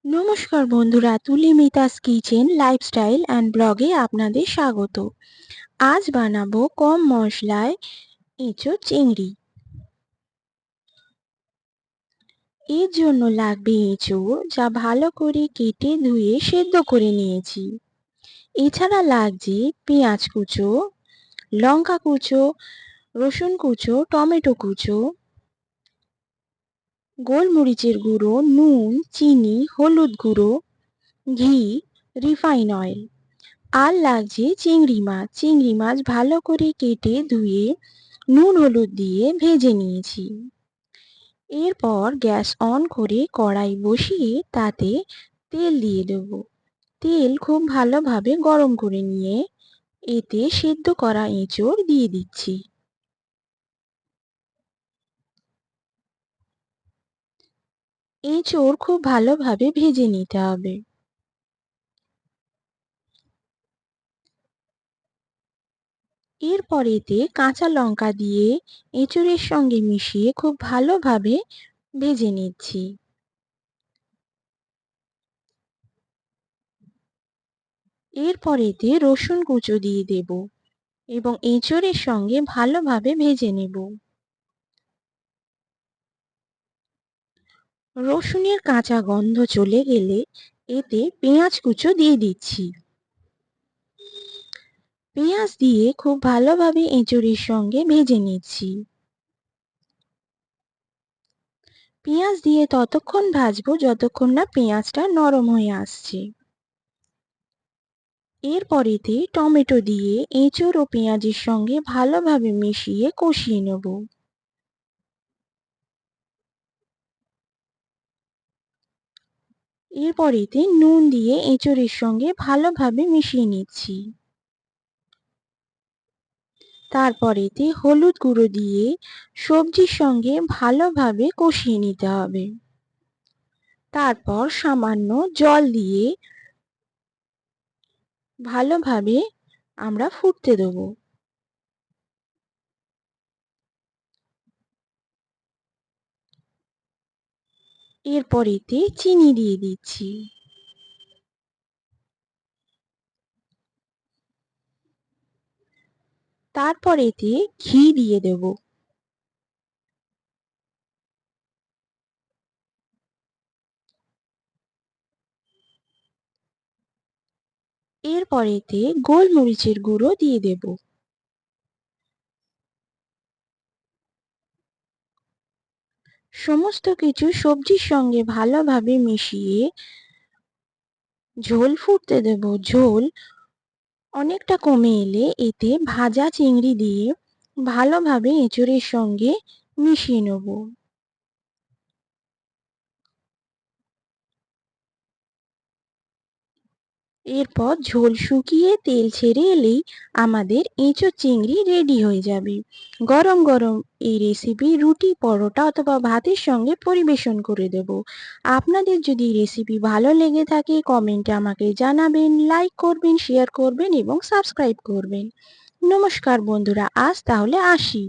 নমস্কার বন্ধুরা, তুলি মিতাস কিচেন লাইফস্টাইল অ্যান্ড ব্লগে আপনাদের স্বাগত। আজ বানাবো কম মশলায় এঁচোড় চিংড়ি। এর জন্য লাগবে এঁচোড়, যা ভালো করে কেটে ধুয়ে সেদ্ধ করে নিয়েছি। এছাড়া লাগছে পেঁয়াজ কুচো, লঙ্কা কুচো, রসুন কুচো, টমেটো কুচো, গোলমরিচের গুঁড়ো, নুন, চিনি, হলুদ গুঁড়ো, ঘি, রিফাইন অয়েল। আর লাগছে চিংড়ি মাছ। চিংড়ি মাছ ভালো করে কেটে ধুয়ে নুন হলুদ দিয়ে ভেজে নিয়েছি। এরপর গ্যাস অন করে কড়াই বসিয়ে তাতে তেল দিয়ে দেব। তেল খুব ভালোভাবে গরম করে নিয়ে এতে সেদ্ধ করা এঁচোড় দিয়ে দিচ্ছি। এঁচোড় খুব ভালোভাবে ভেজে নিতে হবে। এরপর এতে কাঁচা লঙ্কা দিয়ে এঁচোড়ের সঙ্গে মিশিয়ে খুব ভালোভাবে ভেজে নিচ্ছি। এরপর এতে রসুন কুচো দিয়ে দেব এবং এঁচোড়ের সঙ্গে ভালোভাবে ভেজে নেব। রসুনের কাঁচা গন্ধ চলে গেলে এতে পেঁয়াজ কুচো দিয়ে দিচ্ছি। পেঁয়াজ দিয়ে খুব ভালোভাবে এঁচোড়ের সঙ্গে ভেজে নিচ্ছি। পেঁয়াজ দিয়ে ততক্ষণ ভাজবো যতক্ষণ না পেঁয়াজটা নরম হয়ে আসছে। এরপর এতে টমেটো দিয়ে এঁচোড় ও পেঁয়াজের সঙ্গে ভালোভাবে মিশিয়ে কষিয়ে নেব। এরপর এতে নুন দিয়ে এঁচোড়ের সঙ্গে ভালোভাবে মিশিয়ে নিচ্ছি। তারপর এতে হলুদ গুঁড়ো দিয়ে সবজির সঙ্গে ভালোভাবে কষিয়ে নিতে হবে। তারপর সামান্য জল দিয়ে ভালোভাবে আমরা ফুটতে দেব। এরপর এতে চিনি দিয়ে দিচ্ছি। তারপর এতে ঘি দিয়ে দেব। এরপর এতে গোলমরিচের গুঁড়ো দিয়ে দেব। সমস্ত কিছু সবজির সঙ্গে ভালোভাবে মিশিয়ে ঝোল ফুটতে দেব। ঝোল অনেকটা কমে এলে এতে ভাজা চিংড়ি দিয়ে ভালোভাবে এঁচোড়ের সঙ্গে মিশিয়ে নেব। এরপর ঝোল শুকিয়ে তেল ছেড়ে এলেই আমাদের এঁচোড় চিংড়ি রেডি হয়ে যাবে। গরম গরম এই রেসিপি রুটি, পরোটা অথবা ভাতের সঙ্গে পরিবেশন করে দেব। আপনাদের যদি রেসিপি ভালো লেগে থাকে কমেন্টে আমাকে জানাবেন, লাইক করবেন, শেয়ার করবেন এবং সাবস্ক্রাইব করবেন। নমস্কার বন্ধুরা, আজ তাহলে আসি।